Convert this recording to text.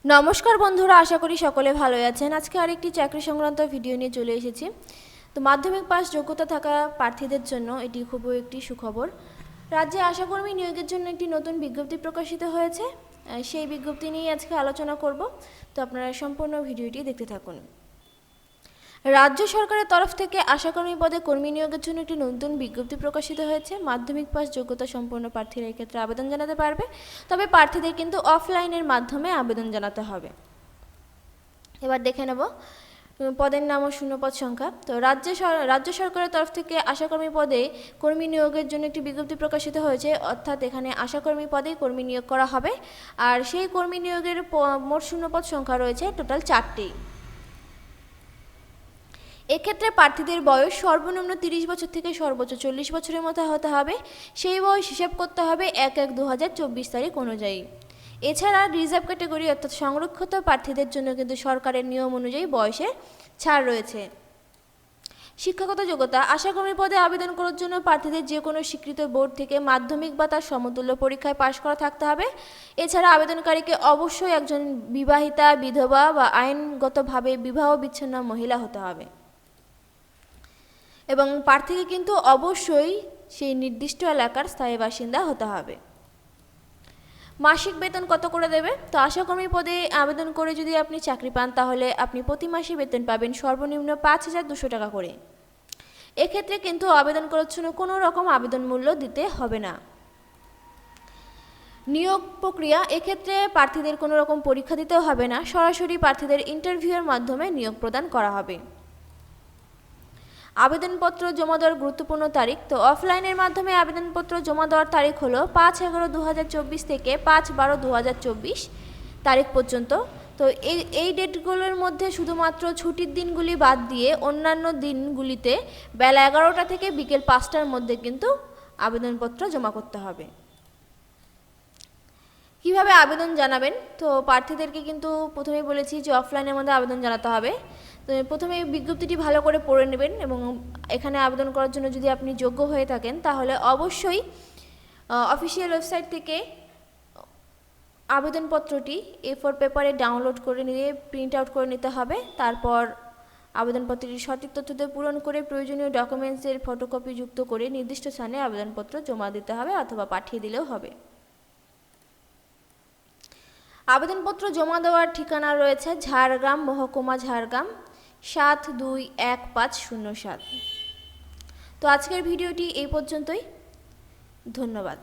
নমস্কার বন্ধুরা, আশা করি সকলে ভালো আছেন। আজকে আরেকটি চাকরি সংক্রান্ত ভিডিও নিয়ে চলে এসেছি। তো মাধ্যমিক পাস যোগ্যতা থাকা প্রার্থীদের জন্য এটি খুবই একটি সুখবর। রাজ্যে আশাকর্মী নিয়োগের জন্য একটি নতুন বিজ্ঞপ্তি প্রকাশিত হয়েছে। সেই বিজ্ঞপ্তি নিয়ে আজকে আলোচনা করব। তো আপনারা সম্পূর্ণ ভিডিওটি দেখতে থাকুন। রাজ্য সরকারের তরফ থেকে আশাকর্মী পদে কর্মী নিয়োগের জন্য একটি নতুন বিজ্ঞপ্তি প্রকাশিত হয়েছে। মাধ্যমিক পাস যোগ্যতা সম্পন্ন প্রার্থীরা এক্ষেত্রে আবেদন জানাতে পারবে, তবে প্রার্থীদের কিন্তু অফলাইনের মাধ্যমে আবেদন জানাতে হবে। এবার দেখে নেব পদের নাম ও শূন্যপদ সংখ্যা। তো রাজ্য সরকারের তরফ থেকে আশাকর্মী পদে কর্মী নিয়োগের জন্য একটি বিজ্ঞপ্তি প্রকাশিত হয়েছে, অর্থাৎ এখানে আশাকর্মী পদেই কর্মী নিয়োগ করা হবে। আর সেই কর্মী নিয়োগের মোট শূন্যপদ সংখ্যা রয়েছে টোটাল 4টি। এক্ষেত্রে প্রার্থীদের বয়স সর্বনিম্ন 30 বছর থেকে সর্বোচ্চ 40 বছরের মধ্যে হতে হবে। সেই বয়স হিসাব করতে হবে 1/1/2024 তারিখ অনুযায়ী। এছাড়া রিজার্ভ ক্যাটাগরি অর্থাৎ সংরক্ষিত প্রার্থীদের জন্য কিন্তু সরকারের নিয়ম অনুযায়ী বয়সে ছাড় রয়েছে। শিক্ষাগত যোগ্যতা: আশাকর্মী পদে আবেদন করার জন্য প্রার্থীদের যে কোনো স্বীকৃত বোর্ড থেকে মাধ্যমিক বা তার সমতুল্য পরীক্ষায় পাশ করা থাকতে হবে। এছাড়া আবেদনকারীকে অবশ্যই একজন বিবাহিতা, বিধবা বা আইনগতভাবে বিবাহ বিচ্ছিন্ন মহিলা হতে হবে এবং প্রার্থীকে কিন্তু অবশ্যই সেই নির্দিষ্ট এলাকার স্থায়ী বাসিন্দা হতে হবে। মাসিক বেতন কত করে দেবে? তো আশাকর্মী পদে আবেদন করে যদি আপনি চাকরি পান, তাহলে আপনি প্রতি মাসে বেতন পাবেন সর্বনিম্ন 5,200 টাকা করে। এক্ষেত্রে কিন্তু আবেদন করার জন্য কোনো রকম আবেদন মূল্য দিতে হবে না। নিয়োগ প্রক্রিয়া: এক্ষেত্রে প্রার্থীদের কোনো রকম পরীক্ষা দিতেও হবে না, সরাসরি প্রার্থীদের ইন্টারভিউয়ের মাধ্যমে নিয়োগ প্রদান করা হবে। আবেদনপত্র জমা দেওয়ার গুরুত্বপূর্ণ তারিখ: তো অফলাইনের মাধ্যমে আবেদনপত্র জমা দেওয়ার তারিখ হলো 5/11/2024 থেকে 5/12/2024 তারিখ পর্যন্ত। তো এই ডেটগুলোর মধ্যে শুধুমাত্র ছুটির দিনগুলি বাদ দিয়ে অন্যান্য দিনগুলিতে বেলা 11টা থেকে বিকেল 5টার মধ্যে কিন্তু আবেদনপত্র জমা করতে হবে। কিভাবে আবেদন জানাবেন? তো প্রার্থীদেরকে কিন্তু প্রথমেই বলেছি যে অফলাইনের মধ্যে আবেদন জানাতে হবে। তো প্রথমে বিজ্ঞপ্তিটি ভালো করে পড়ে নেবেন এবং এখানে আবেদন করার জন্য যদি আপনি যোগ্য হয়ে থাকেন, তাহলে অবশ্যই অফিসিয়াল ওয়েবসাইট থেকে আবেদনপত্রটি A4 পেপারে ডাউনলোড করে নিয়ে প্রিন্ট আউট করে নিতে হবে। তারপর আবেদনপত্রটি সঠিক তথ্য দিয়ে পূরণ করে প্রয়োজনীয় ডকুমেন্টসের ফটোকপি যুক্ত করে নির্দিষ্ট স্থানে আবেদনপত্র জমা দিতে হবে অথবা পাঠিয়ে দিলেও হবে। আবেদনপত্র জমা দেওয়ার ঠিকানা রয়েছে ঝাড়গ্রাম, মহকুমা ঝাড়গ্রাম 721507। তো আজকের ভিডিওটি এই পর্যন্তই। ধন্যবাদ।